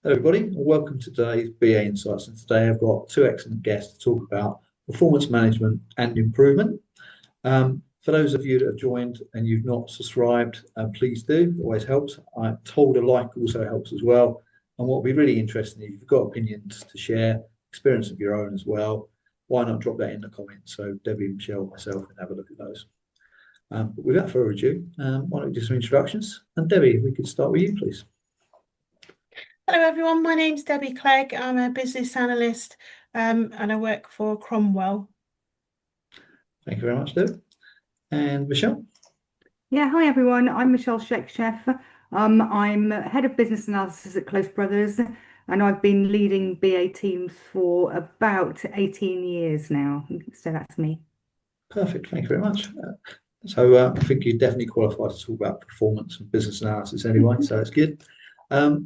Hello everybody, and welcome to today's BAInsights. And today I've got two excellent guests to talk about performance management and improvement. For those of you that have joined and you've not subscribed, please do. It always helps. I'm told a like also helps as well. And what will be really interesting, if you've got opinions to share, experience of your own as well, why not drop that in the comments so Debbie, Michelle, myself can have a look at those. But without further ado, why don't we do some introductions? And Debbie, we could start with you, please. Hello everyone, my name's Debbie Clegg. I'm a business analyst and I work for Cromwell. Thank you very much, Deb. And Michelle? Yeah, hi everyone. I'm Michelle Shakesheff. I'm head of business analysis at Close Brothers, and I've been leading BA teams for about 18 years now. So that's me. Perfect. Thank you very much. I think you definitely qualify to talk about performance and business analysis anyway, so it's good.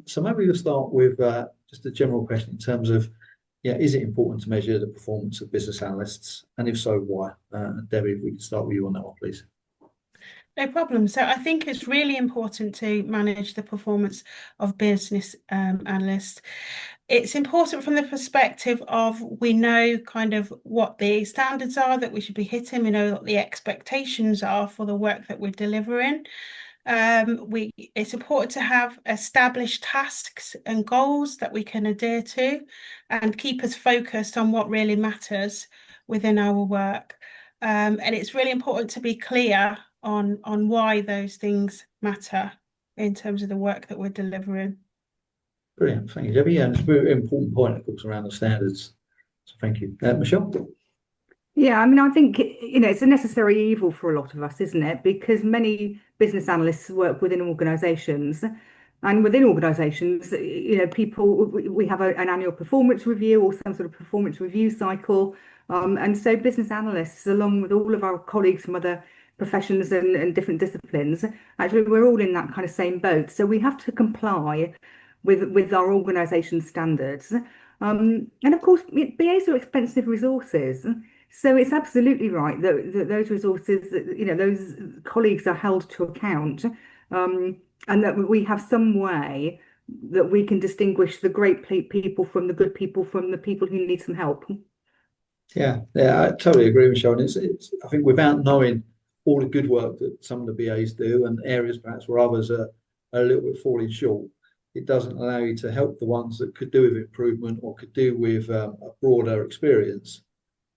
So maybe we'll start with just a general question in terms of, is it important to measure the performance of business analysts? And if so, why? Debbie, if we can start with you on that one, please. No problem. So I think it's really important to manage the performance of business analysts. It's important from the perspective of we know kind of what the standards are that we should be hitting. We know what the expectations are for the work that we're delivering. It's important to have established tasks and goals that we can adhere to and keep us focused on what really matters within our work. And it's really important to be clear on why those things matter in terms of the work that we're delivering. Brilliant. Thank you, Debbie. And it's a very important point, of course, around the standards. So thank you. Michelle? Yeah, I mean, I think, it's a necessary evil for a lot of us, isn't it? Because many business analysts work within organizations, and within organizations, we have an annual performance review or some sort of performance review cycle. And so business analysts, along with all of our colleagues from other professions and different disciplines, actually, we're all in that kind of same boat. So we have to comply with our organization standards. And of course, BAs are expensive resources. So it's absolutely right that those resources, those colleagues are held to account, and that we have some way that we can distinguish the great people from the good people from the people who need some help. Yeah, I totally agree, Michelle. And I think without knowing all the good work that some of the BAs do and areas perhaps where others are a little bit falling short, it doesn't allow you to help the ones that could do with improvement or could do with a broader experience.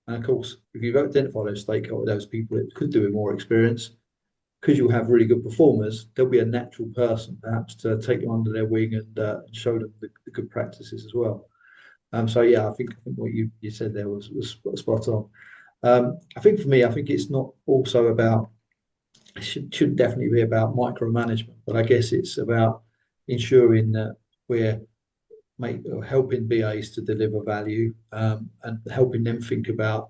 And of course, if you've identified those stakeholders, those people that could do with more experience, because you'll have really good performers, there'll be a natural person perhaps to take them under their wing and show them the good practices as well. I think what you said there was spot on. I think for me, I think it's not also about, it should definitely be about micromanagement, but I guess it's about ensuring that we're helping BAs to deliver value and helping them think about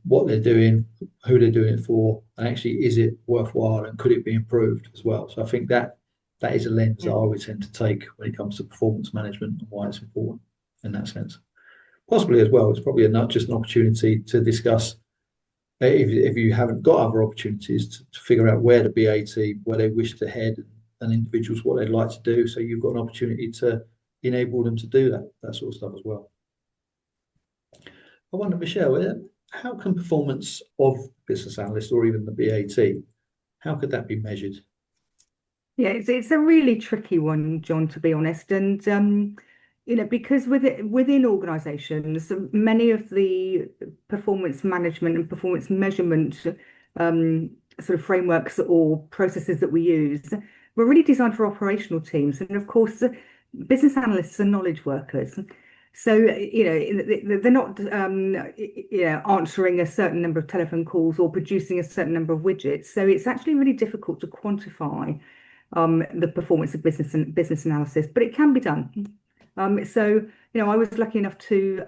what they're doing, who they're doing it for, and actually is it worthwhile and could it be improved as well. So I think that is a lens that I would tend to take when it comes to performance management and why it's important in that sense. Possibly as well, it's probably not just an opportunity to discuss if you haven't got other opportunities to figure out where the BA team, where they wish to head and individuals what they'd like to do. So you've got an opportunity to enable them to do that sort of stuff as well. I wonder, Michelle, how can performance of business analysts or even the BA team, how could that be measured? Yeah, it's a really tricky one, John, to be honest. And because within organizations, many of the performance management and performance measurement sort of frameworks or processes that we use were really designed for operational teams. And of course, business analysts are knowledge workers. So, they're not, answering a certain number of telephone calls or producing a certain number of widgets. So it's actually really difficult to quantify the performance of business analysis, but it can be done. I was lucky enough to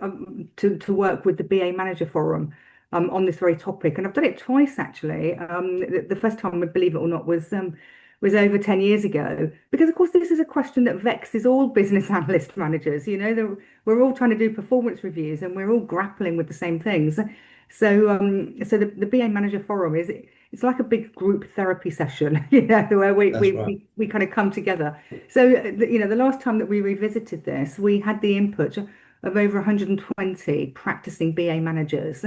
work with the BA Manager Forum on this very topic, and I've done it twice actually. The first time, believe it or not, was over 10 years ago, because of course this is a question that vexes all business analyst managers. We're all trying to do performance reviews and we're all grappling with the same things. So the BA Manager Forum is it's like a big group therapy session, you know, where we That's right. we kind of come together. So, you know, the last time that we revisited this, we had the input of over 120 practicing BA managers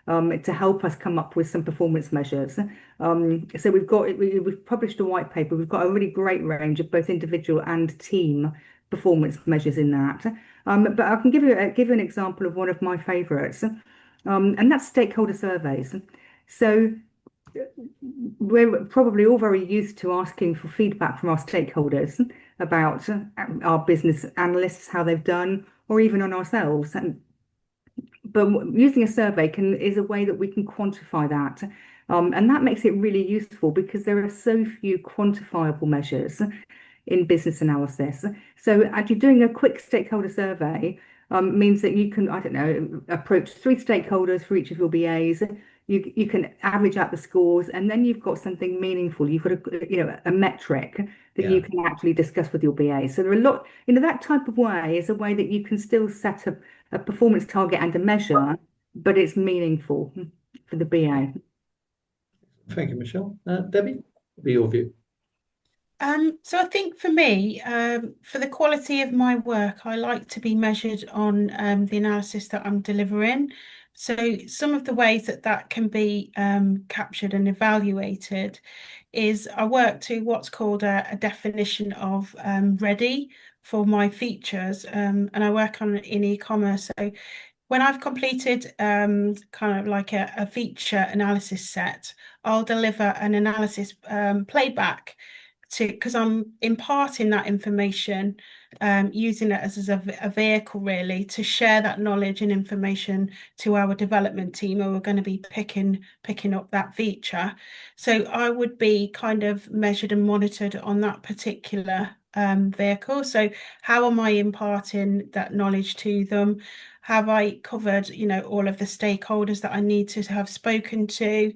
to help us come up with some performance measures. So we've published a white paper. We've got a really great range of both individual and team performance measures in that. But I can give you an example of one of my favourites, and that's stakeholder surveys. So we're probably all very used to asking for feedback from our stakeholders about our business analysts, how they've done, or even on ourselves. But using a survey is a way that we can quantify that. And that makes it really useful because there are so few quantifiable measures in business analysis. So actually doing a quick stakeholder survey means that you can, I don't know, approach 3 stakeholders for each of your BAs. You can average out the scores, and then you've got something meaningful. You've got a metric that you can actually discuss with your BA. So there are a lot, that type of way is a way that you can still set a performance target and a measure, but it's meaningful for the BA. Thank you, Michelle. Debbie, what be your view? So I think for me, for the quality of my work, I like to be measured on the analysis that I'm delivering. So some of the ways that can be captured and evaluated is I work to what's called a definition of ready for my features, and I work on in e-commerce. So when I've completed kind of like a feature analysis set, I'll deliver an analysis playback because I'm imparting that information, using it as a vehicle really to share that knowledge and information to our development team who are going to be picking up that feature. So I would be kind of measured and monitored on that particular vehicle. So how am I imparting that knowledge to them? Have I covered, all of the stakeholders that I need to have spoken to?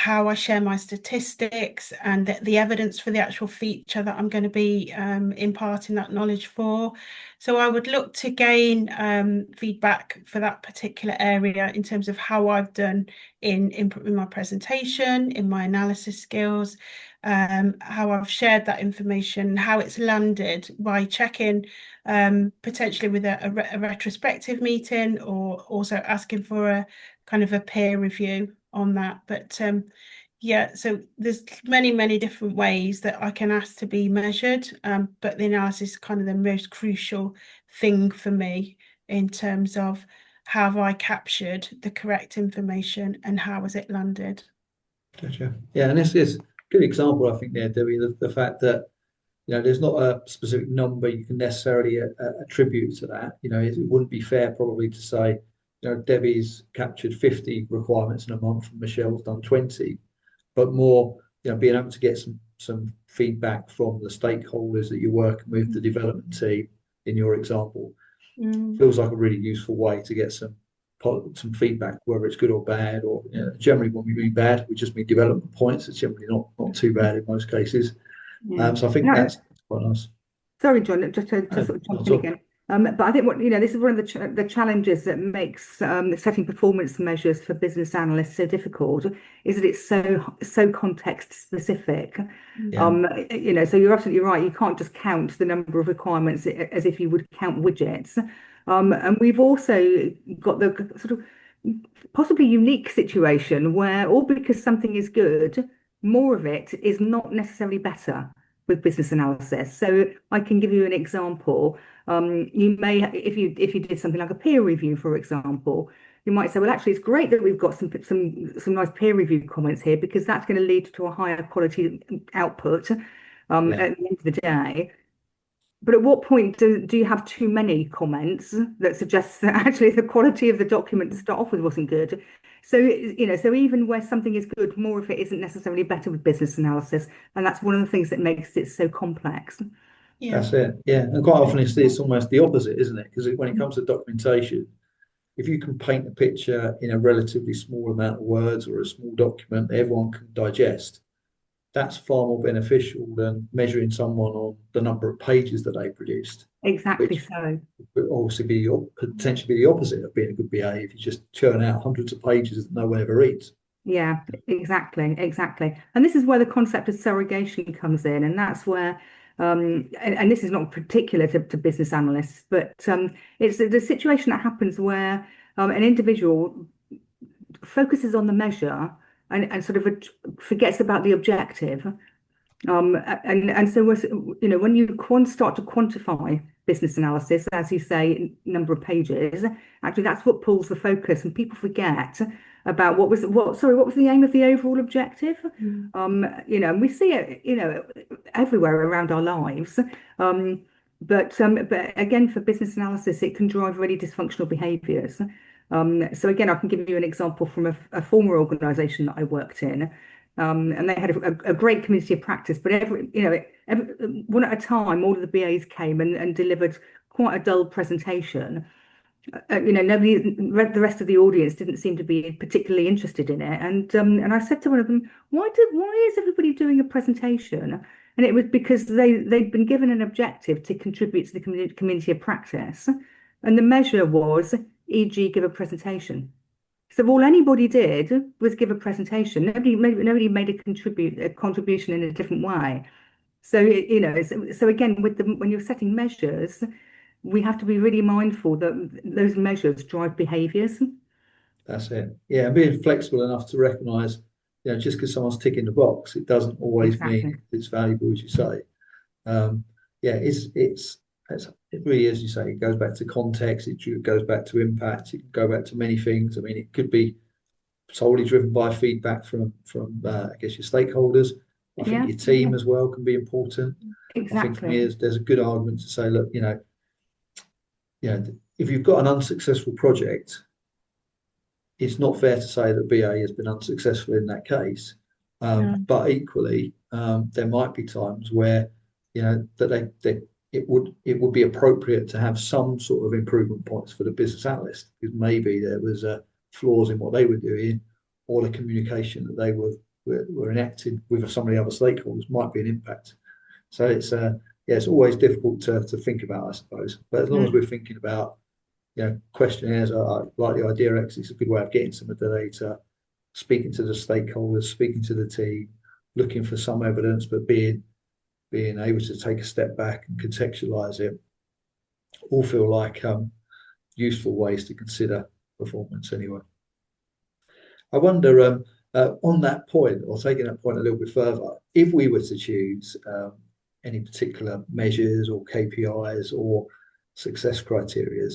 How I share my statistics and the evidence for the actual feature that I'm going to be imparting that knowledge for. So I would look to gain feedback for that particular area in terms of how I've done in my presentation, in my analysis skills, how I've shared that information, how it's landed by checking potentially with a retrospective meeting, or also asking for a kind of a peer review on that. But so there's many different ways that I can ask to be measured, but the analysis is kind of the most crucial thing for me in terms of how have I captured the correct information and how has it landed. Gotcha. Yeah, and this is a good example, I think, there, Debbie, the fact that there's not a specific number you can necessarily attribute to that. It wouldn't be fair probably to say, Debbie's captured 50 requirements in a month and Michelle's done 20, but more, being able to get some feedback from the stakeholders that you're working with, the development team, in your example, feels like a really useful way to get some feedback, whether it's good or bad, or generally when we mean bad, we just mean development points. It's generally not too bad in most cases. So I think that's quite nice. Sorry, John, just to sort of jump in again. But I think this is one of the challenges that makes setting performance measures for business analysts so difficult, is that it's so context specific. So you're absolutely right. You can't just count the number of requirements as if you would count widgets. And we've also got the sort of possibly unique situation where, all because something is good, more of it is not necessarily better with business analysis. So I can give you an example. You may, if you did something like a peer review, for example, you might say, well, actually, it's great that we've got some nice peer review comments here, because that's going to lead to a higher quality output at the end of the day. But at what point do you have too many comments that suggests that actually the quality of the document to start off with wasn't good? So, so even where something is good, more of it isn't necessarily better with business analysis. And that's one of the things that makes it so complex. Yeah. That's it. Yeah. And quite often it's almost the opposite, isn't it? Because when it comes to documentation, if you can paint a picture in a relatively small amount of words or a small document that everyone can digest, that's far more beneficial than measuring someone on the number of pages that they produced. Exactly so. Would obviously potentially be the opposite of being a good BA if you just churn out hundreds of pages that no one ever reads. Yeah, exactly. And this is where the concept of surrogation comes in, and that's where, and this is not particular to business analysts, but it's the situation that happens where an individual focuses on the measure and sort of forgets about the objective. And so when you start to quantify business analysis, as you say, number of pages, actually that's what pulls the focus, and people forget about what was the aim of the overall objective. And we see it, everywhere around our lives. But again, for business analysis, it can drive really dysfunctional behaviors. So again, I can give you an example from a former organization that I worked in. And they had a great community of practice, but one at a time, all of the BAs came and delivered quite a dull presentation. The rest of the audience didn't seem to be particularly interested in it. And I said to one of them, why is everybody doing a presentation? And it was because they'd been given an objective to contribute to the community of practice. And the measure was, e.g., give a presentation. So all anybody did was give a presentation. Nobody made a contribution in a different way. So so again, when you're setting measures, we have to be really mindful that those measures drive behaviours. That's it. Yeah, and being flexible enough to recognise, just because someone's ticking the box, it doesn't always mean it's valuable, as you say. It really is, you say, it goes back to context, it goes back to impact, it can go back to many things. I mean, it could be solely driven by feedback from I guess your stakeholders. I think your team as well can be important. Exactly. I think for me, there's a good argument to say, look, if you've got an unsuccessful project, it's not fair to say that BA has been unsuccessful in that case. But equally, there might be times where that it would be appropriate to have some sort of improvement points for the business analyst, because maybe there was flaws in what they were doing, or the communication that they were enacting with some of the other stakeholders might be an impact. So it's always difficult to think about, I suppose. But as long as we're thinking about, questionnaires like the IDEAX, it's a good way of getting some of the data, speaking to the stakeholders, speaking to the team, looking for some evidence, but being able to take a step back and contextualize it, all feel like useful ways to consider performance anyway. I wonder, on that point, or taking that point a little bit further, if we were to choose any particular measures or KPIs or success criteria,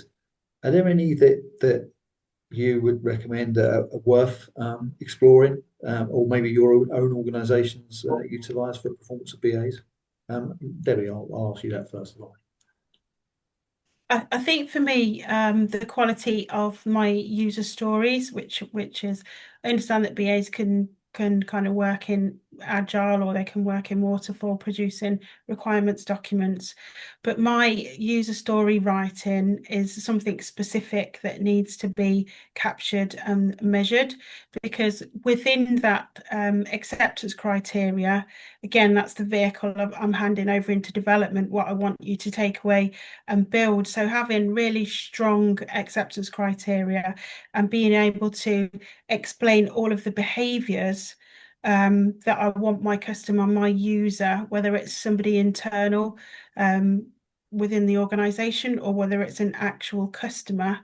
are there any that you would recommend are worth exploring, or maybe your own organisations utilise for performance of BAs? Debbie, I'll ask you that first of all. I think for me, the quality of my user stories, which is, I understand that BAs can kind of work in agile, or they can work in waterfall, producing requirements documents, but my user story writing is something specific that needs to be captured and measured, because within that acceptance criteria, again, that's the vehicle I'm handing over into development, what I want you to take away and build. So having really strong acceptance criteria and being able to explain all of the behaviors that I want my customer, my user, whether it's somebody internal within the organization, or whether it's an actual customer,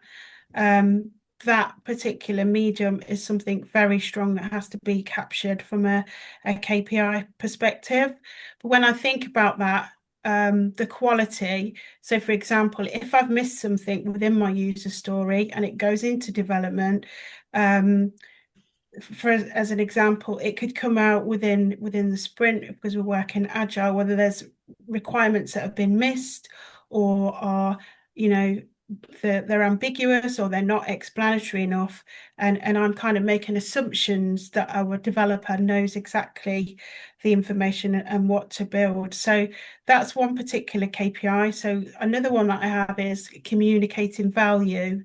that particular medium is something very strong that has to be captured from a KPI perspective. But when I think about that, the quality, so for example, if I've missed something within my user story and it goes into development, as an example, it could come out within the sprint, because we're working agile, whether there's requirements that have been missed, or are they're ambiguous, or they're not explanatory enough, and I'm kind of making assumptions that our developer knows exactly the information and what to build. So that's one particular KPI. So another one that I have is communicating value.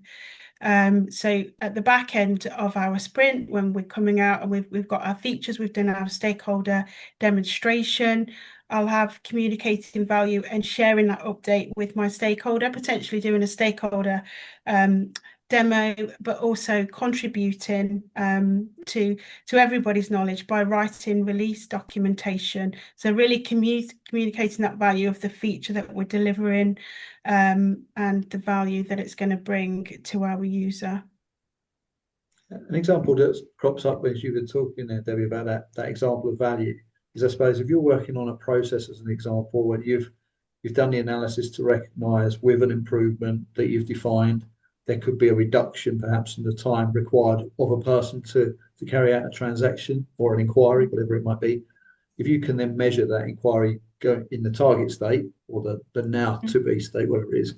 So at the back end of our sprint, when we're coming out and we've got our features, we've done our stakeholder demonstration, I'll have communicating value and sharing that update with my stakeholder, potentially doing a stakeholder demo, but also contributing to everybody's knowledge by writing release documentation. So really communicating that value of the feature that we're delivering and the value that it's going to bring to our user. An example that crops up as you were talking there, Debbie, about that example of value is, I suppose, if you're working on a process as an example, and you've done the analysis to recognise with an improvement that you've defined, there could be a reduction perhaps in the time required of a person to carry out a transaction or an inquiry, whatever it might be. If you can then measure that inquiry going in the target state or the now to be state, whatever it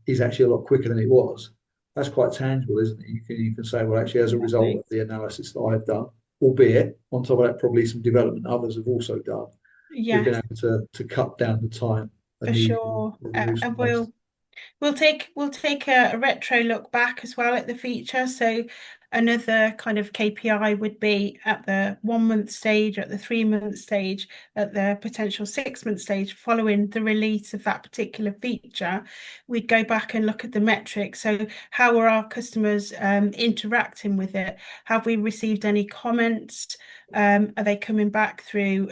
is actually a lot quicker than it was. That's quite tangible, isn't it? You can say, well, actually, as a result of the analysis that I've done, albeit on top of that, probably some development others have also done, we've been able to cut down the time. For sure. And we'll take a retro look back as well at the feature. So another kind of KPI would be at the 1 month stage, at the 3 month stage, at the potential 6 month stage following the release of that particular feature. We'd go back and look at the metrics. So how are our customers interacting with it? Have we received any comments? Are they coming back through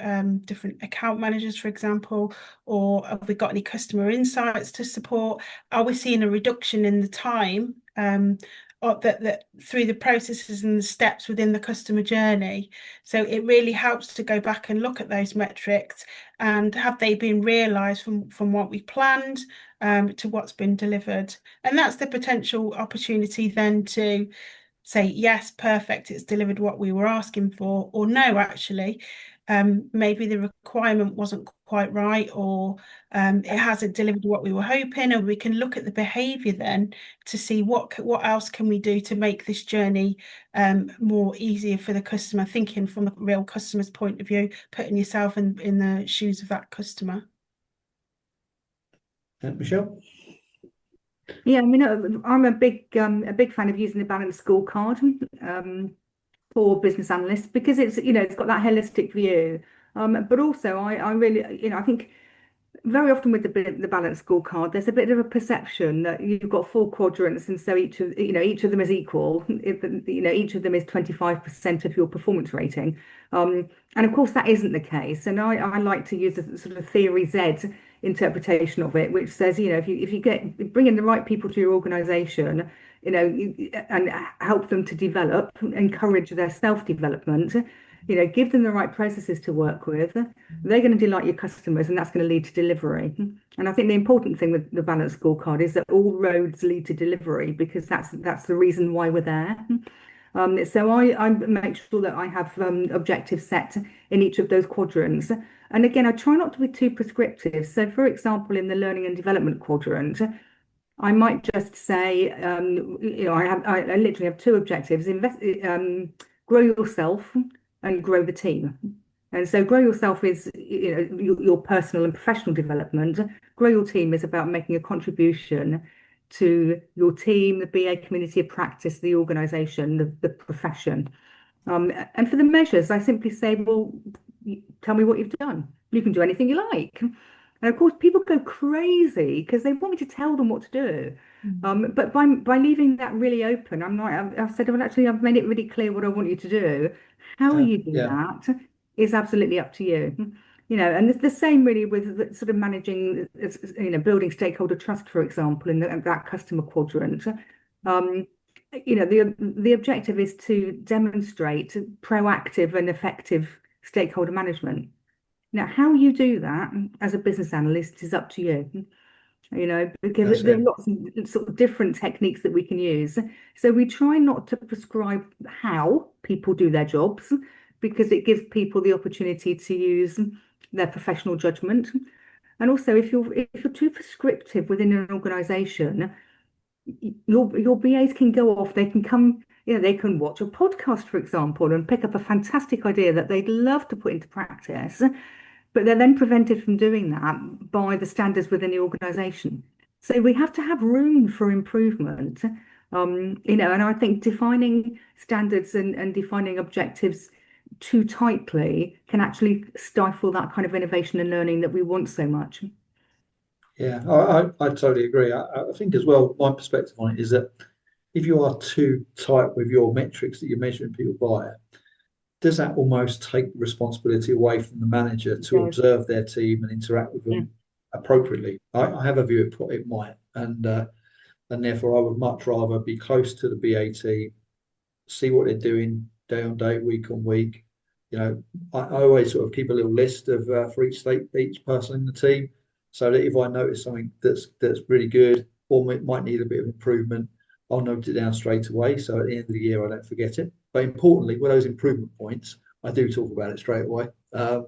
different account managers, for example, or have we got any customer insights to support? Are we seeing a reduction in the time that through the processes and the steps within the customer journey? So it really helps to go back and look at those metrics and have they been realised from what we planned to what's been delivered. And that's the potential opportunity then to say, yes, perfect, it's delivered what we were asking for, or no, actually, maybe the requirement wasn't quite right, or it hasn't delivered what we were hoping, and we can look at the behaviour then to see what else can we do to make this journey more easier for the customer, thinking from a real customer's point of view, putting yourself in the shoes of that customer. Michelle? Yeah, I mean, I'm a big fan of using the balanced scorecard for business analysts because it's got that holistic view. But also, I really, I think very often with the balanced scorecard, there's a bit of a perception that you've got 4 quadrants, and so each of them is equal. Each of them is 25% of your performance rating. And of course, that isn't the case. And I like to use a sort of theory Z interpretation of it, which says, if you bring in the right people to your organization, and help them to develop, encourage their self-development, give them the right processes to work with, they're going to delight your customers, and that's going to lead to delivery. And I think the important thing with the balanced scorecard is that all roads lead to delivery, because that's the reason why we're there. So I make sure that I have objectives set in each of those quadrants. And again, I try not to be too prescriptive. So for example, in the learning and development quadrant, I might just say, I literally have 2 objectives: grow yourself and grow the team. And so grow yourself is your personal and professional development. Grow your team is about making a contribution to your team, the BA community of practice, the organisation, the profession. And for the measures, I simply say, well, tell me what you've done. You can do anything you like. And of course, people go crazy because they want me to tell them what to do. But by leaving that really open, I've said, well, actually, I've made it really clear what I want you to do. How you do that is absolutely up to you. And it's the same really with sort of managing, building stakeholder trust, for example, in that customer quadrant. The objective is to demonstrate proactive and effective stakeholder management. Now, how you do that as a business analyst is up to you. Because there are lots of sort of different techniques that we can use. So we try not to prescribe how people do their jobs, because it gives people the opportunity to use their professional judgment. And also, if you're too prescriptive within an organization, your BAs can go off. They can come, they can watch a podcast, for example, and pick up a fantastic idea that they'd love to put into practice, but they're then prevented from doing that by the standards within the organization. So we have to have room for improvement, and I think defining standards and defining objectives too tightly can actually stifle that kind of innovation and learning that we want so much. Yeah, I totally agree. I think as well, my perspective on it is that if you are too tight with your metrics that you're measuring people by, does that almost take responsibility away from the manager to does. observe their team and interact with them appropriately? I have a view it might, and therefore I would much rather be close to the BA team, see what they're doing day on day, week on week. I always sort of keep a little list of for each person in the team, so that if I notice something that's really good or might need a bit of improvement, I'll note it down straight away. So at the end of the year, I don't forget it. But importantly, with those improvement points, I do talk about it straight away, so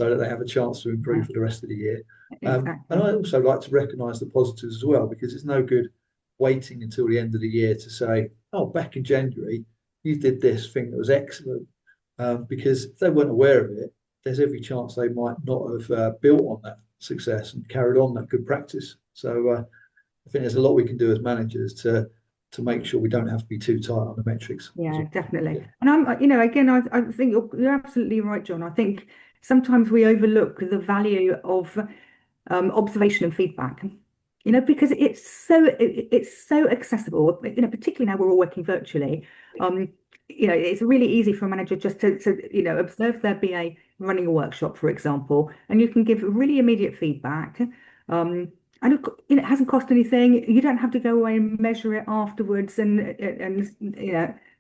that they have a chance to improve for the rest of the year. Exactly. And I also like to recognise the positives as well, because it's no good waiting until the end of the year to say, oh, back in January, you did this thing that was excellent. Because if they weren't aware of it, there's every chance they might not have built on that success and carried on that good practice. So I think there's a lot we can do as managers to make sure we don't have to be too tight on the metrics. Yeah, definitely. And again, I think you're absolutely right, John. I think sometimes we overlook the value of observation and feedback. Because it's so accessible. Particularly now we're all working virtually. It's really easy for a manager just to observe their BA running a workshop, for example, and you can give really immediate feedback. And it hasn't cost anything. You don't have to go away and measure it afterwards and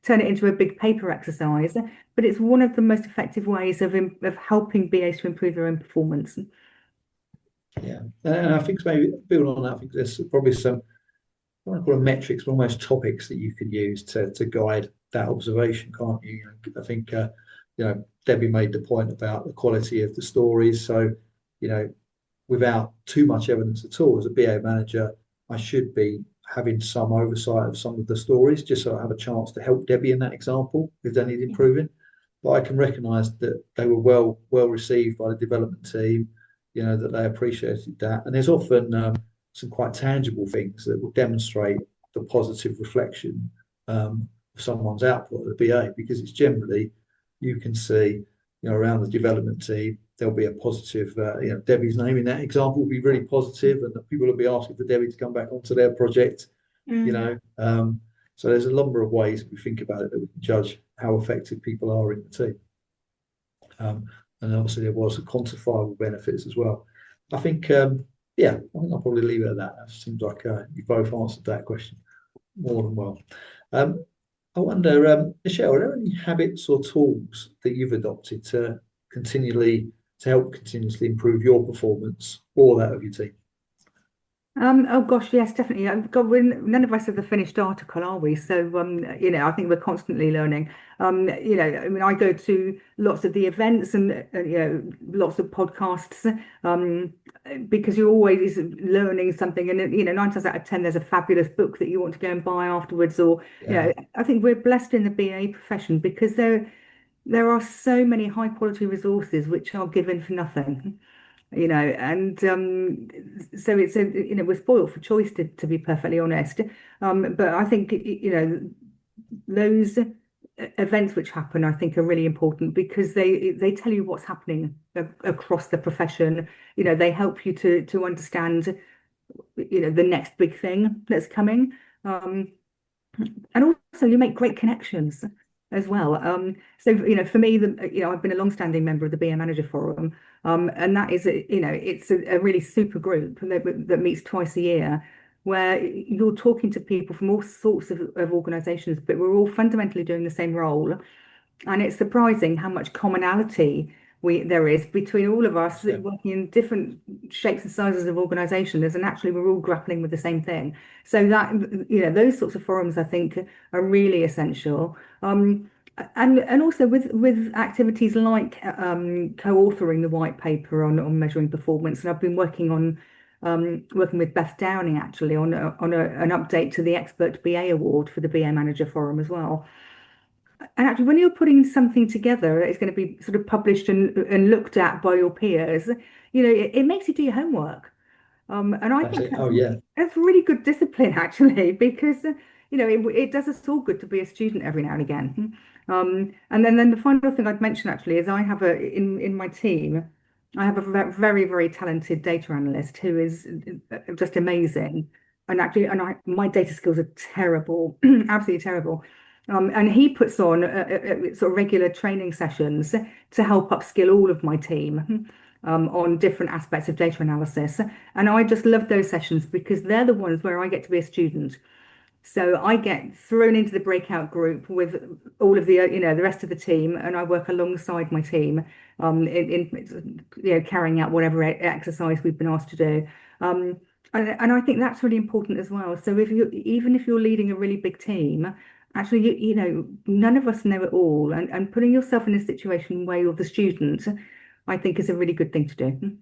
turn it into a big paper exercise. But it's one of the most effective ways of helping BAs to improve their own performance. Yeah, and I think maybe build on that. I think there's probably some, I want to call them metrics, but almost topics that you can use to guide that observation, can't you? I think Debbie made the point about the quality of the stories. So without too much evidence at all, as a BA manager, I should be having some oversight of some of the stories, just so I have a chance to help Debbie in that example if they need improving. But I can recognise that they were well received by the development team. That they appreciated that. And there's often some quite tangible things that will demonstrate the positive reflection of someone's output at the BA, because it's generally, you can see, around the development team, there'll be a positive, Debbie's name in that example will be really positive, and that people will be asking for Debbie to come back onto their project, So there's a number of ways, if we think about it, that we can judge how effective people are in the team. And obviously there was quantifiable benefits as well. I think, I'll probably leave it at that. It seems like you both answered that question more than well. I wonder, Michelle, are there any habits or tools that you've adopted to help continuously improve your performance or that of your team? Oh gosh, yes, definitely. None of us have the finished article, are we? So, I think we're constantly learning. I go to lots of the events and lots of podcasts, because you're always learning something. And 9 times out of 10, there's a fabulous book that you want to go and buy afterwards. Or, I think we're blessed in the BA profession because there are so many high quality resources which are given for nothing. And so it's we're spoiled for choice, to be perfectly honest. But I think those events which happen, I think, are really important because they tell you what's happening across the profession. They help you to understand the next big thing that's coming. And also you make great connections as well. So for me, I've been a long-standing member of the BA Manager Forum, and that is it's a really super group that meets twice a year, where you're talking to people from all sorts of organisations, but we're all fundamentally doing the same role, and it's surprising how much commonality there is between all of us working in different shapes and sizes of organisations, and actually we're all grappling with the same thing. So that those sorts of forums I think are really essential. And also with activities like co-authoring the white paper on measuring performance, and I've been working with Beth Downing actually on an update to the Expert BA Award for the BA Manager Forum as well. And actually, when you're putting something together, it's going to be sort of published and looked at by your peers. It makes you do your homework. And I think that's really good discipline, actually, because it does us all good to be a student every now and again. And then the final thing I'd mention actually is I have in my team, I have a very, very talented data analyst who is just amazing. my data skills are terrible, absolutely terrible. And he puts on sort of regular training sessions to help upskill all of my team on different aspects of data analysis. And I just love those sessions because they're the ones where I get to be a student. So I get thrown into the breakout group with all of the, the rest of the team, and I work alongside my team in carrying out whatever exercise we've been asked to do. And I think that's really important as well. So even if you're leading a really big team, actually, none of us know it all, and putting yourself in a situation where you're the student, I think is a really good thing to do.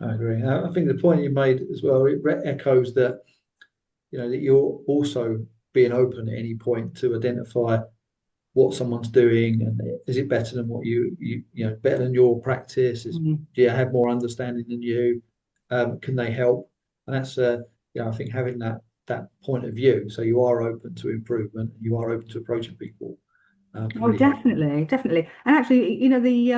I agree. I think the point you made as well, it echoes that, that you're also being open at any point to identify what someone's doing, and is it better than what you better than your practice? Do you have more understanding than you? Can they help? And that's I think having that point of view, so you are open to improvement, you are open to approaching people. Oh, really help. definitely. And actually, the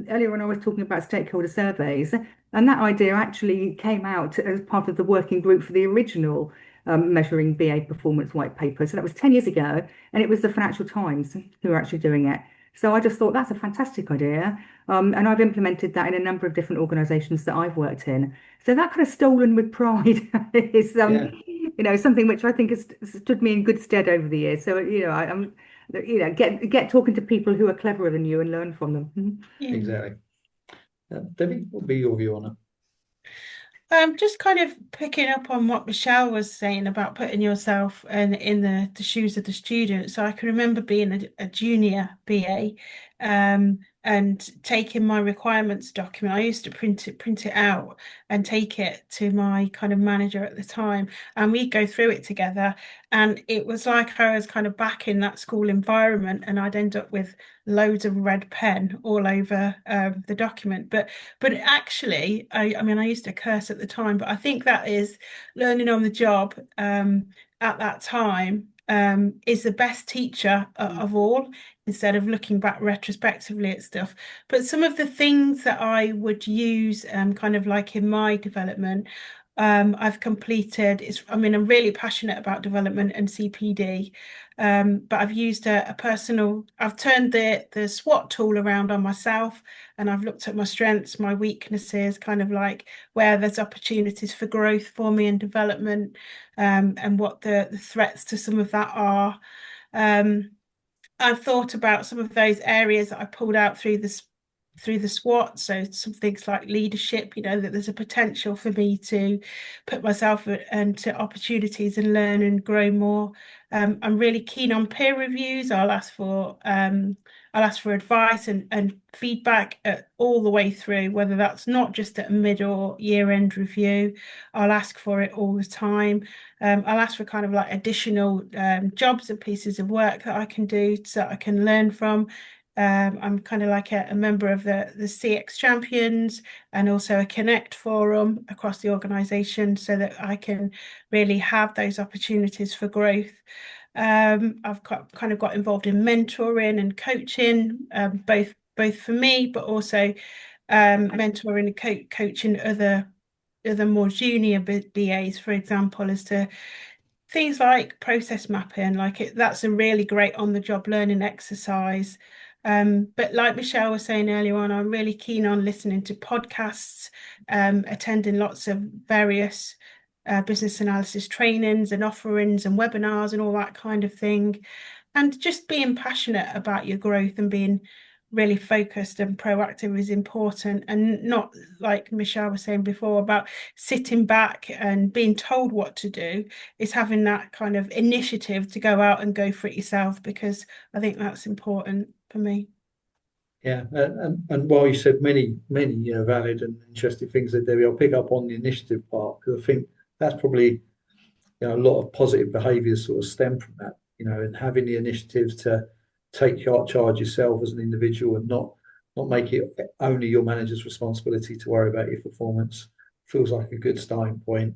earlier when I was talking about stakeholder surveys, and that idea actually came out as part of the working group for the original measuring BA performance white paper. So that was 10 years ago, and it was the Financial Times who were actually doing it. So I just thought that's a fantastic idea. And I've implemented that in a number of different organizations that I've worked in. So that kind of stolen with pride is something which I think has stood me in good stead over the years. So I'm get talking to people who are cleverer than you and learn from them. Yeah. Exactly. Debbie, what would be your view on it? Just kind of picking up on what Michelle was saying about putting yourself in the shoes of the student. So I can remember being a junior BA, and taking my requirements document. I used to print it out and take it to my kind of manager at the time, and we'd go through it together. And it was like I was kind of back in that school environment, and I'd end up with loads of red pen all over the document. But actually, I mean, I used to curse at the time, but I think that is learning on the job at that time is the best teacher of all, instead of looking back retrospectively at stuff. But some of the things that I would use kind of like in my development, I've completed I'm really passionate about development and CPD, but I've used I've turned the SWOT tool around on myself, and I've looked at my strengths, my weaknesses, kind of like where there's opportunities for growth for me and development, and what the threats to some of that are. I've thought about some of those areas that I pulled out through the SWOT. So some things like leadership, that there's a potential for me to put myself into opportunities and learn and grow more. I'm really keen on peer reviews. I'll ask for advice and feedback all the way through, whether that's not just at a mid or year-end review. I'll ask for it all the time. I'll ask for kind of like additional jobs and pieces of work that I can do so I can learn from. I'm kind of like a member of the CX Champions, and also a Connect forum across the organisation, so that I can really have those opportunities for growth. I've kind of got involved in mentoring and coaching, both for me, but also mentoring and coaching other more junior BAs, for example, as to things like process mapping. That's a really great on-the-job learning exercise. But like Michelle was saying earlier on, I'm really keen on listening to podcasts, attending lots of various business analysis trainings and offerings and webinars and all that kind of thing. And just being passionate about your growth and being really focused and proactive is important, and not, like Michelle was saying before, about sitting back and being told what to do. Is having that kind of initiative to go out and go for it yourself, because I think that's important for me. Yeah, and while you said many valid and interesting things that Debbie, I'll pick up on the initiative part, because I think that's probably a lot of positive behaviours sort of stem from that, and having the initiative to take charge yourself as an individual, and not make it only your manager's responsibility to worry about your performance, feels like a good starting point.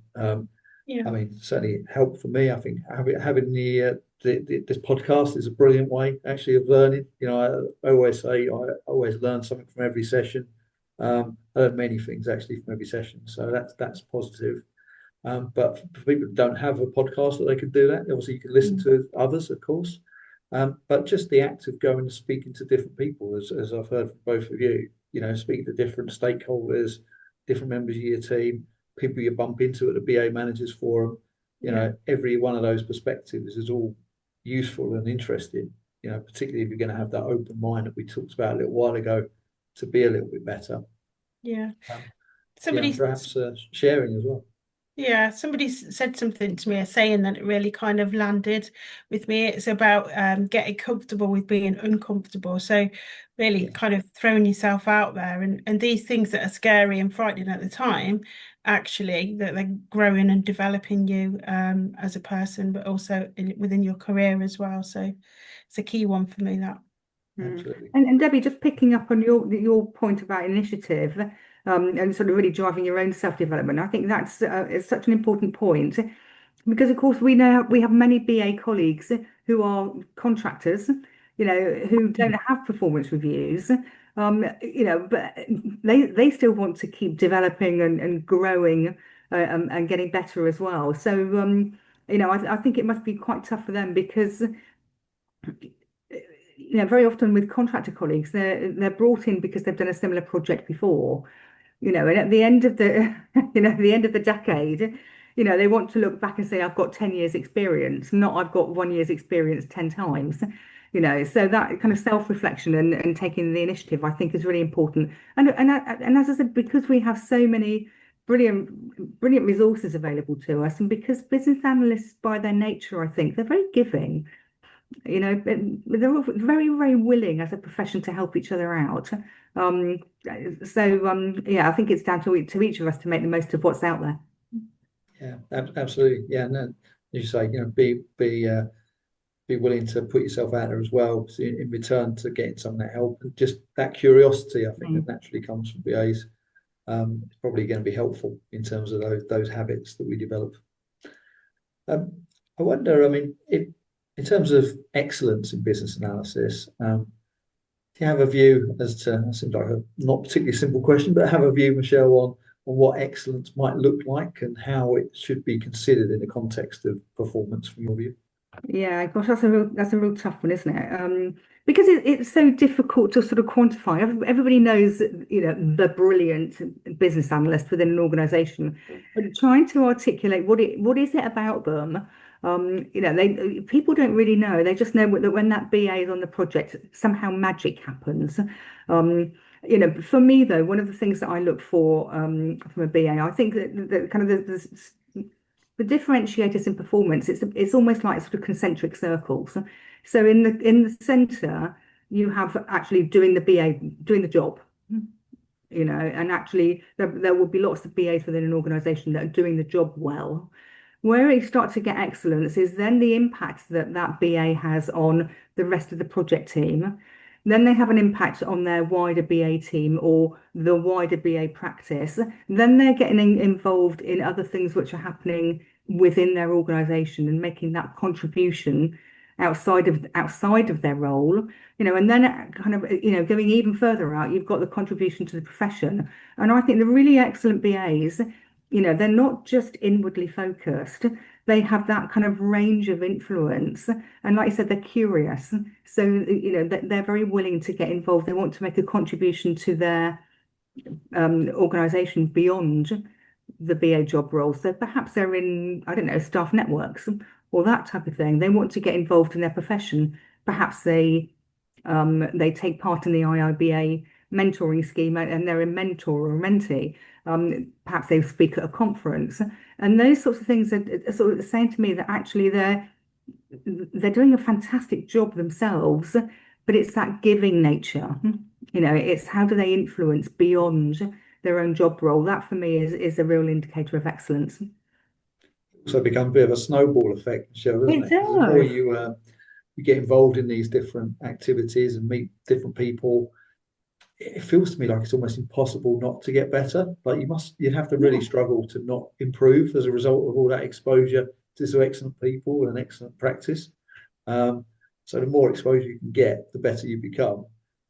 Yeah. I mean, certainly helped for me. I think having this podcast is a brilliant way actually of learning. I always say I always learn something from every session. I learn many things actually from every session, so that's positive. But for people who don't have a podcast that they can do that, obviously you can listen to others, of course. But just the act of going and speaking to different people, as I've heard from both of you, speaking to different stakeholders, different members of your team, people you bump into at the BA Managers Forum, every one of those perspectives is all useful and interesting, particularly if you're going to have that open mind that we talked about a little while ago to be a little bit better. Yeah. Somebody perhaps sharing as well. Yeah, somebody said something to me, a saying that it really kind of landed with me. It's about getting comfortable with being uncomfortable. So really kind of throwing yourself out there, and these things that are scary and frightening at the time, actually, that they're growing and developing you as a person, but also within your career as well. So it's a key one for me, that. Absolutely. And Debbie, just picking up on your point about initiative, and sort of really driving your own self-development, I think that's it's such an important point, because of course we know we have many BA colleagues who are contractors, who don't have performance reviews, but they still want to keep developing and growing and getting better as well. So I think it must be quite tough for them, because very often with contractor colleagues, they're brought in because they've done a similar project before, and at the end of the the end of the decade, they want to look back and say, I've got 10 years experience, not I've got 1 year's experience 10 times. So that kind of self-reflection and taking the initiative, I think, is really important. And as I said, because we have so many brilliant resources available to us, and because business analysts by their nature, I think they're very giving. They're all very, very willing as a profession to help each other out. I think it's down to each of us to make the most of what's out there. Yeah, absolutely. Yeah, no, as you say, be willing to put yourself out there as well, in return to getting some of that help, and just that curiosity, I think, that naturally comes from BAs. It's probably going to be helpful in terms of those habits that we develop. I wonder, in terms of excellence in business analysis, do you have a view as to, that seems like a not particularly simple question, but have a view, Michelle, on what excellence might look like and how it should be considered in the context of performance from your view? Yeah, gosh, that's a real tough one, isn't it? Because it's so difficult to sort of quantify. Everybody knows, the brilliant business analyst within an organization, but trying to articulate what is it about them. People don't really know. They just know that when that BA is on the project, somehow magic happens. For me though, one of the things that I look for from a BA, I think that kind of the differentiators in performance, it's almost like sort of concentric circles. So in the center, you have actually doing the BA, doing the job, and actually there will be lots of BAs within an organization that are doing the job well. Where you start to get excellence is then the impact that BA has on the rest of the project team. Then they have an impact on their wider BA team or the wider BA practice. Then they're getting involved in other things which are happening within their organization and making that contribution outside of their role, and then kind of, going even further out, you've got the contribution to the profession. And I think the really excellent BAs, they're not just inwardly focused. They have that kind of range of influence. And like I said, they're curious. So, they're very willing to get involved. They want to make a contribution to their organization beyond the BA job role. So perhaps they're in, I don't know, staff networks or that type of thing. They want to get involved in their profession. Perhaps they take part in the IIBA mentoring scheme and they're a mentor or a mentee. Perhaps they speak at a conference, and those sorts of things are sort of saying to me that actually they're doing a fantastic job themselves, but it's that giving nature. It's how do they influence beyond their own job role. That for me is a real indicator of excellence. So it becomes a bit of a snowball effect, Michelle, doesn't it? The more you get involved in these different activities and meet different people, it feels to me like it's almost impossible not to get better. Like you'd have to really struggle to not improve as a result of all that exposure to some excellent people and excellent practice. So the more exposure you can get, the better you become.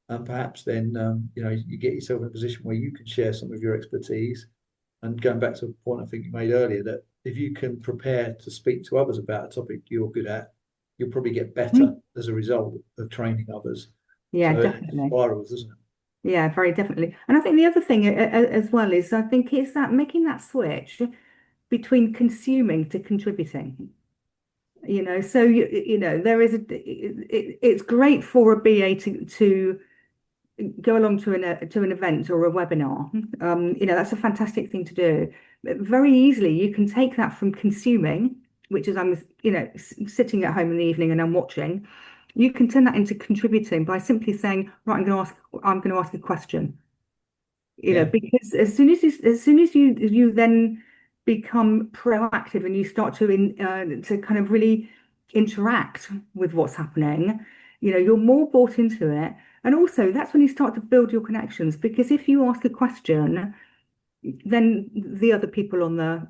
And perhaps then, you get yourself in a position where you can share some of your expertise. And going back to a point I think you made earlier, that if you can prepare to speak to others about a topic you're good at, you'll probably get better as a result of training others. Yeah, So it definitely. spirals, doesn't it? Yeah, very definitely. And I think the other thing as well is I think it's that making that switch between consuming to contributing. So there is it's great for a BA to go along to an event or a webinar. That's a fantastic thing to do. But very easily, you can take that from consuming, which is I'm sitting at home in the evening and I'm watching. You can turn that into contributing by simply saying, right, I'm going to ask a question. Yeah. Because as soon as you then become proactive and you start to kind of really interact with what's happening, you're more bought into it. And also that's when you start to build your connections, because if you ask a question, then the other people on the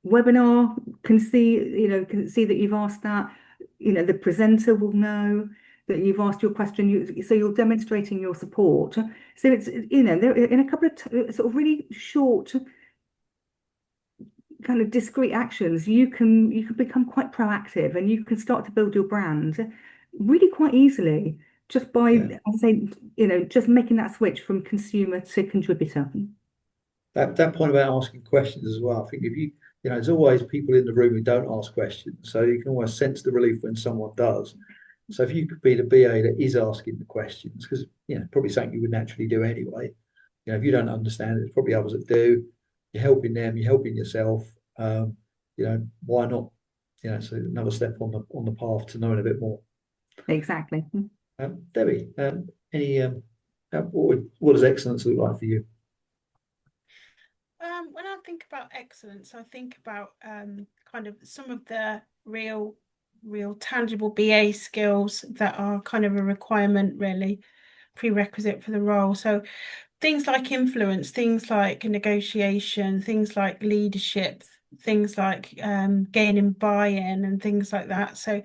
webinar can see that you've asked that. The presenter will know that you've asked your question. So you're demonstrating your support. So it's there in a couple of sort of really short kind of discrete actions, you can become quite proactive and you can start to build your brand really quite easily just by, I say, just making that switch from consumer to contributor. That point about asking questions as well. I think if there's always people in the room who don't ask questions, so you can always sense the relief when someone does. So if you could be the BA that is asking the questions, because probably something you would naturally do anyway. If you don't understand it, there's probably others that do. You're helping them, you're helping yourself. Why not? So another step on the path to knowing a bit more. Exactly. Debbie, what does excellence look like for you? When I think about excellence, I think about kind of some of the real tangible BA skills that are kind of a requirement, really, prerequisite for the role. So things like influence, things like negotiation, things like leadership, things like gaining buy-in and things like that. So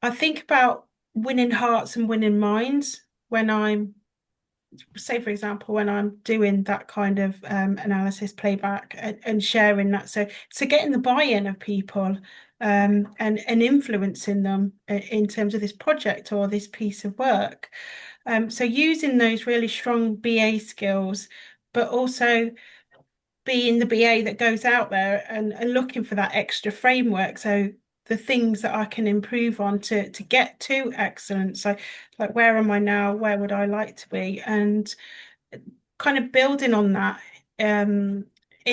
I think about winning hearts and winning minds when I'm, say, for example, when I'm doing that kind of analysis playback and sharing that. So getting the buy-in of people and influencing them in terms of this project or this piece of work. So using those really strong BA skills, but also being the BA that goes out there and looking for that extra framework. So the things that I can improve on to get to excellence. So like, where am I now? Where would I like to be? And kind of building on that in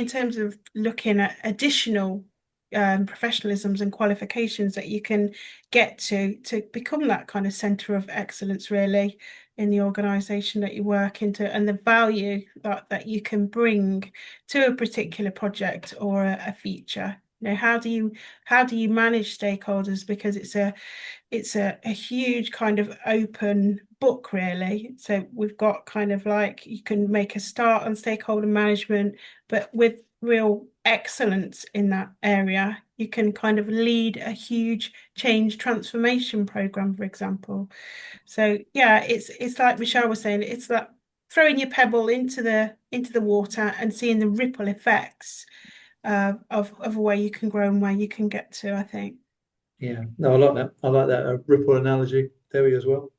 terms of looking at additional professionalisms and qualifications that you can get to become that kind of centre of excellence, really, in the organisation that you work into, and the value that you can bring to a particular project or a feature. How do you manage stakeholders, because it's a huge kind of open book, really. So we've got kind of like, you can make a start on stakeholder management, but with real excellence in that area, you can kind of lead a huge change transformation program, for example. So yeah, it's like Michelle was saying, it's that throwing your pebble into the water and seeing the ripple effects of where you can grow and where you can get to, I think. Yeah, no, I like that. I like that ripple analogy, Terry, as well.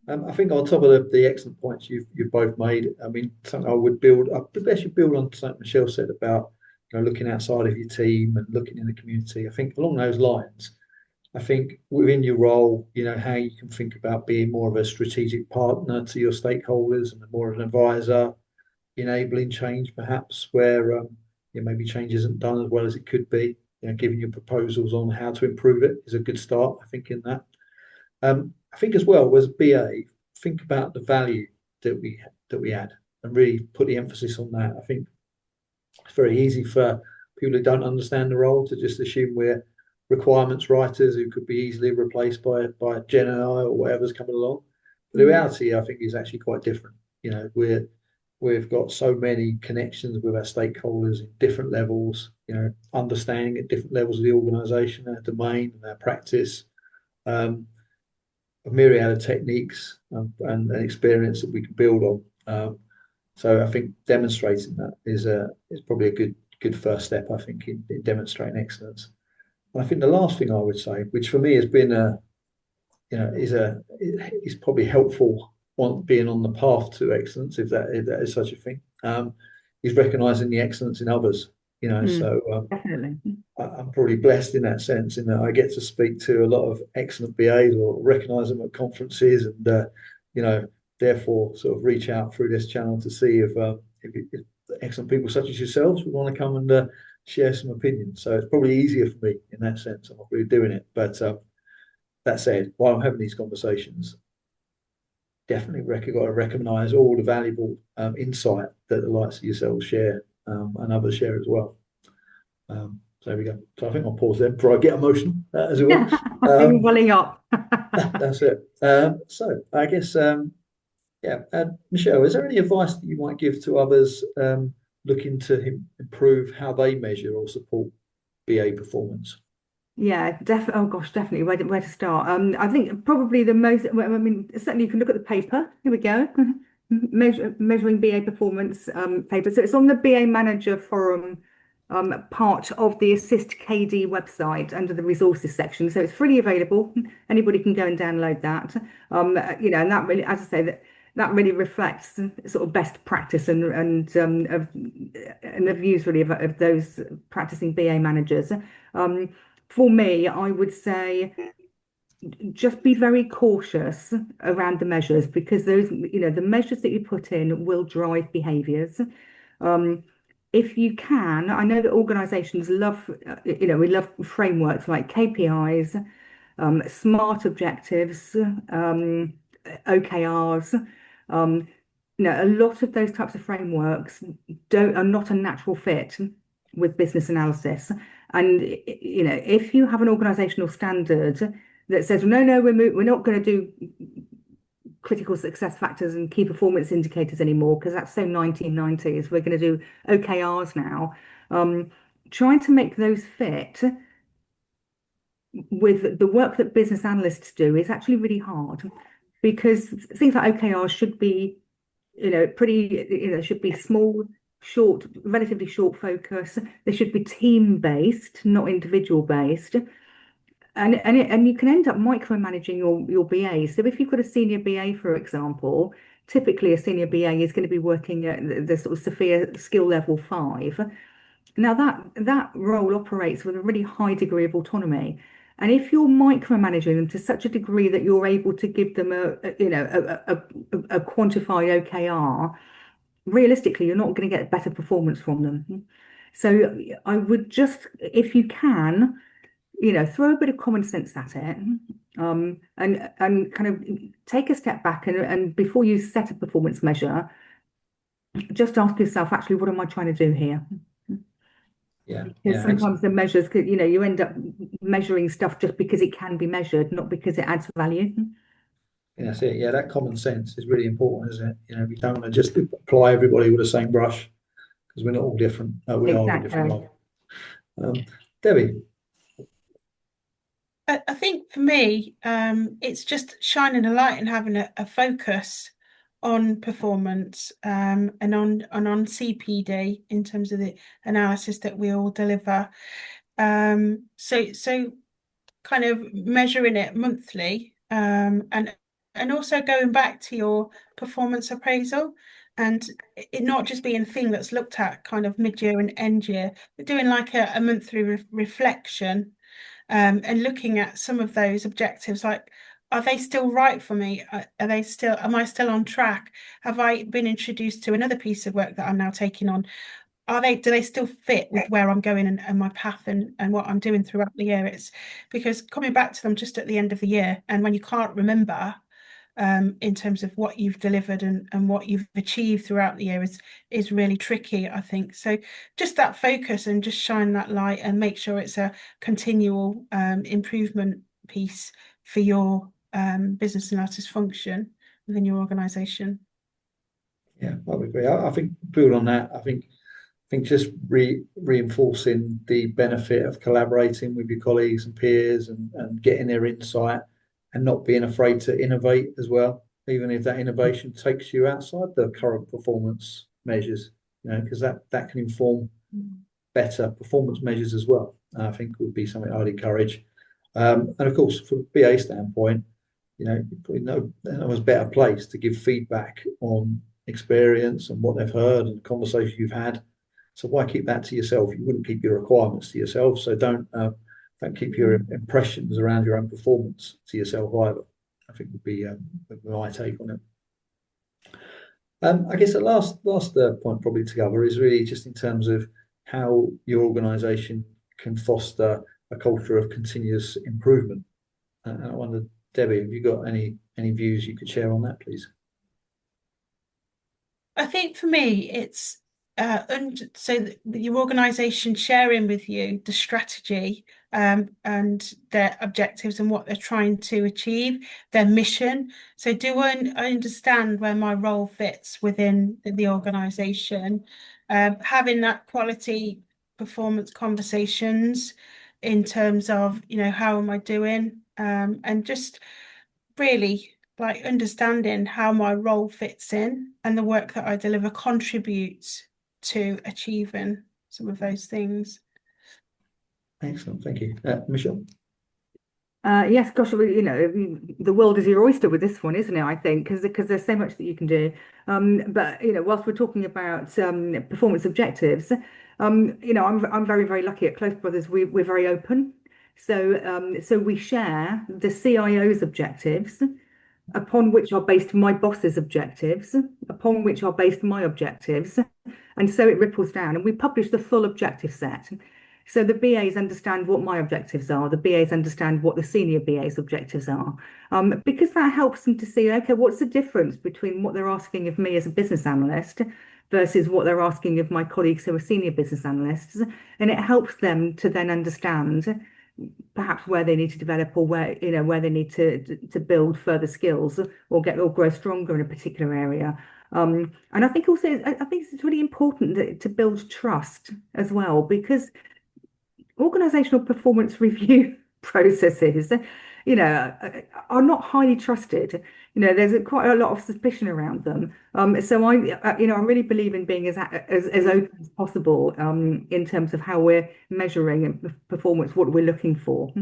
I think on top of the excellent points you've both made, I mean, something I would build. The best you build on something Michelle said about looking outside of your team and looking in the community. I think along those lines, I think within your role, how you can think about being more of a strategic partner to your stakeholders and more of an advisor, enabling change perhaps where maybe change isn't done as well as it could be. Giving you proposals on how to improve it is a good start, I think, in that. I think as well, as BA, think about the value that we add and really put the emphasis on that. I think it's very easy for people who don't understand the role to just assume we're requirements writers who could be easily replaced by Gen AI or whatever's coming along. But the reality, I think, is actually quite different. We've got so many connections with our stakeholders in different levels, understanding at different levels of the organisation, our domain and our practice, a myriad of techniques and experience that we can build on. So I think demonstrating that is probably a good good first step, I think, in demonstrating excellence. And I think the last thing I would say, which for me has been is probably helpful on being on the path to excellence, if that is such a thing, is recognizing the excellence in others. So Definitely. I'm probably blessed in that sense, in that I get to speak to a lot of excellent BAs or recognize them at conferences, and therefore sort of reach out through this channel to see if excellent people such as yourselves would want to come and share some opinions. So it's probably easier for me in that sense. I'm not really doing it, but that said, while I'm having these conversations, definitely got to recognise all the valuable insight that the likes of yourselves share, and others share as well. So there we go. So I think I'll pause there before I get emotional as well. You're welling up. That's it. So I guess, Michelle, is there any advice that you might give to others looking to improve how they measure or support BA performance? Yeah, definitely. Oh gosh, definitely. Where to start? I think probably the most. Well, I mean, certainly you can look at the paper. Here we go. Measuring BA performance paper. So it's on the BA Manager Forum part of the Assist KD website under the resources section. So it's freely available. Anybody can go and download that. And that really, as I say, that really reflects sort of best practice and the views really of those practicing BA managers. For me, I would say just be very cautious around the measures, because those, the measures that you put in will drive behaviours. If you can, I know that organisations love, we love frameworks like KPIs, SMART objectives, OKRs. A lot of those types of frameworks are not a natural fit with business analysis. And if you have an organisational standard that says, no, we're not going to do critical success factors and key performance indicators anymore, because that's so 1990s, we're going to do OKRs now. Trying to make those fit with the work that business analysts do is actually really hard, because things like OKRs should be, should be small, short, relatively short focus. They should be team-based, not individual-based. And you can end up micromanaging your BA. So if you've got a senior BA, for example, typically a senior BA is going to be working at the sort of Sophia skill level 5. Now that role operates with a really high degree of autonomy. And if you're micromanaging them to such a degree that you're able to give them a quantified OKR, realistically, you're not going to get better performance from them. So I would just, if you can, throw a bit of common sense at it, and kind of take a step back, and before you set a performance measure, just ask yourself, actually, what am I trying to do here? Because sometimes the measures, you end up measuring stuff just because it can be measured, not because it adds value. Yeah, that's it. Yeah, that common sense is really important, isn't it? We don't want to just apply everybody with the same brush, because we're not all different. We are all different. Debbie? I think for me, it's just shining a light and having a focus on performance, and on CPD in terms of the analysis that we all deliver. So kind of measuring it monthly, and also going back to your performance appraisal, and it not just being a thing that's looked at kind of mid-year and end year, but doing like a monthly reflection. And looking at some of those objectives, like, are they still right for me? Am I still on track? Have I been introduced to another piece of work that I'm now taking on? Do they still fit with where I'm going and my path and what I'm doing throughout the year? It's because coming back to them just at the end of the year, and when you can't remember, in terms of what you've delivered and what you've achieved throughout the year is really tricky, I think. So just that focus and just shine that light and make sure it's a continual improvement piece for your business analysis function within your organisation. Yeah, I would agree. I think build on that. I think just reinforcing the benefit of collaborating with your colleagues and peers and getting their insight, and not being afraid to innovate as well, even if that innovation takes you outside the current performance measures, because that can inform better performance measures as well. I think would be something I'd encourage. And of course, from a BA standpoint, you probably know no one's better place to give feedback on experience and what they've heard and conversations you've had. So why keep that to yourself? You wouldn't keep your requirements to yourself. So don't keep your impressions around your own performance to yourself either. I think would be my take on it. I guess the last point probably to cover is really just in terms of how your organisation can foster a culture of continuous improvement. And I wonder, Debbie, have you got any views you could share on that, please? I think for me, it's so your organisation sharing with you the strategy and their objectives and what they're trying to achieve, their mission. So do I understand where my role fits within the organisation? Having that quality performance conversations in terms of, how am I doing? And just really like understanding how my role fits in and the work that I deliver contributes to achieving some of those things. Excellent, thank you. Michelle? Yes, gosh, the world is your oyster with this one, isn't it? I think because there's so much that you can do. But whilst we're talking about performance objectives, I'm very, very lucky at Close Brothers. We're very open, so we share the CIO's objectives, upon which are based my boss's objectives, upon which are based my objectives, and so it ripples down. And we publish the full objective set. So the BAs understand what my objectives are. The BAs understand what the senior BAs' objectives are, because that helps them to see, okay, what's the difference between what they're asking of me as a business analyst versus what they're asking of my colleagues who are senior business analysts, and it helps them to then understand perhaps where they need to develop or where they need to build further skills or grow stronger in a particular area. And I think also it's really important to build trust as well, because organizational performance review processes, are not highly trusted. There's quite a lot of suspicion around them. So I really believe in being as open as possible in terms of how we're measuring performance, what we're looking for.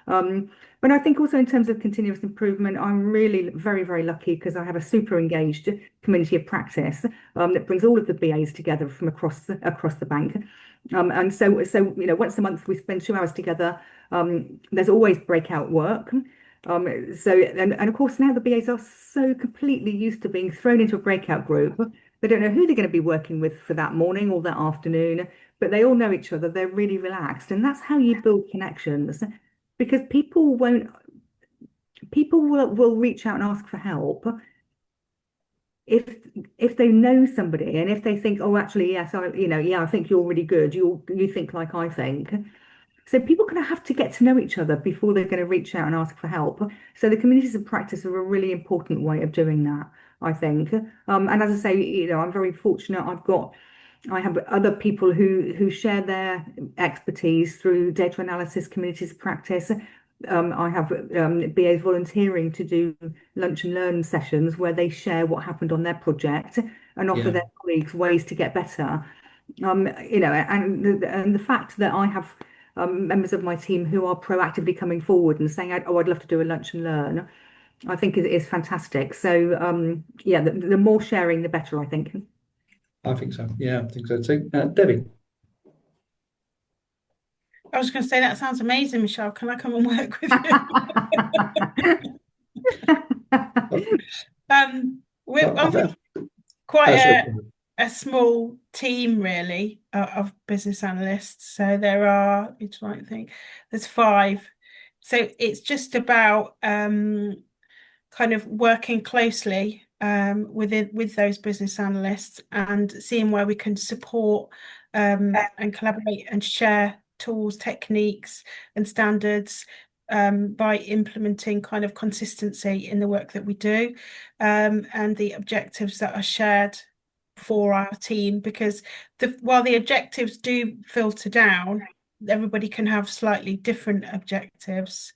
But I think also in terms of continuous improvement, I'm really very, very lucky because I have a super engaged community of practice that brings all of the BAs together from across the bank. And so once a month we spend 2 hours together. There's always breakout work. And of course now the BAs are so completely used to being thrown into a breakout group. They don't know who they're going to be working with for that morning or that afternoon, but they all know each other. They're really relaxed, and that's how you build connections, because people will reach out and ask for help if they know somebody, and if they think, oh, actually, yes, I think you're really good. You think like I think. So people are going to have to get to know each other before they're going to reach out and ask for help. So the communities of practice are a really important way of doing that, I think. And as I say, I'm very fortunate. I have other people who share their expertise through data analysis, communities of practice. I have BAs volunteering to do lunch and learn sessions where they share what happened on their project and offer their colleagues ways to get better. And the fact that I have members of my team who are proactively coming forward and saying, "Oh, I'd love to do a lunch and learn," I think is fantastic. So the more sharing, the better, I think. I think so. Yeah, I think so too. Debbie. I was going to say, that sounds amazing, Michelle. Can I come and work with you? We're quite a small team, really, of business analysts. So there's 5. So it's just about kind of working closely with those business analysts and seeing where we can support and collaborate and share tools, techniques, and standards by implementing kind of consistency in the work that we do and the objectives that are shared for our team. Because while the objectives do filter down, everybody can have slightly different objectives.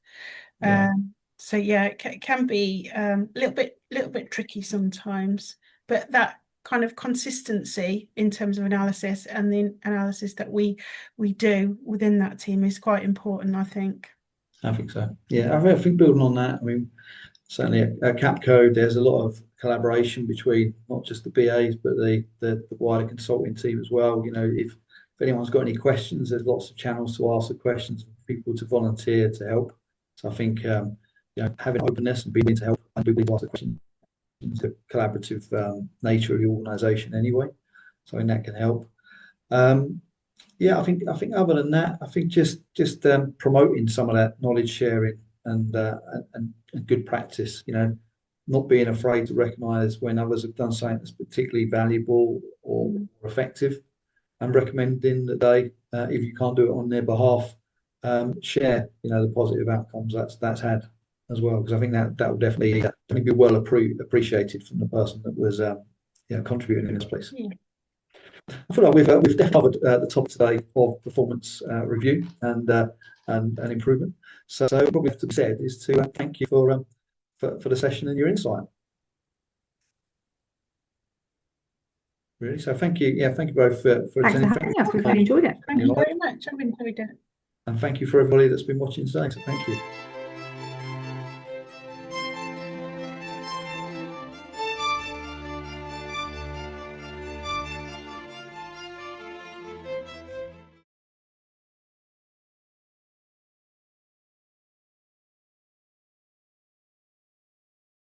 So it can be a little bit tricky sometimes, but that kind of consistency in terms of analysis, and the analysis that we do within that team is quite important, I think. I think so. Yeah, I think building on that, I mean, certainly at Capco, there's a lot of collaboration between not just the BAs, but the wider consulting team as well. You know, if anyone's got any questions, there's lots of channels to ask the questions, people to volunteer to help. So I think, you know, having openness and being able to help and be able to ask the question, the collaborative nature of the organisation anyway. So I think that can help. Yeah, I think other than that, I think just promoting some of that knowledge sharing and good practice. You know, not being afraid to recognise when others have done something that's particularly valuable or effective, and recommending that they, if you can't do it on their behalf, share, you know, the positive outcomes that's had as well, because I think that will definitely be well appreciated from the person that was you know, contributing in this place. Yeah. I feel like we've definitely covered the topic today of performance review and improvement. So what we have to be said is to thank you for the session and your insight. Really, so thank you. Yeah, thank you both for Thanks for attending. having us. We've really enjoyed it. Thank you very much. I've enjoyed it. And thank you for everybody that's been watching today. So thank you.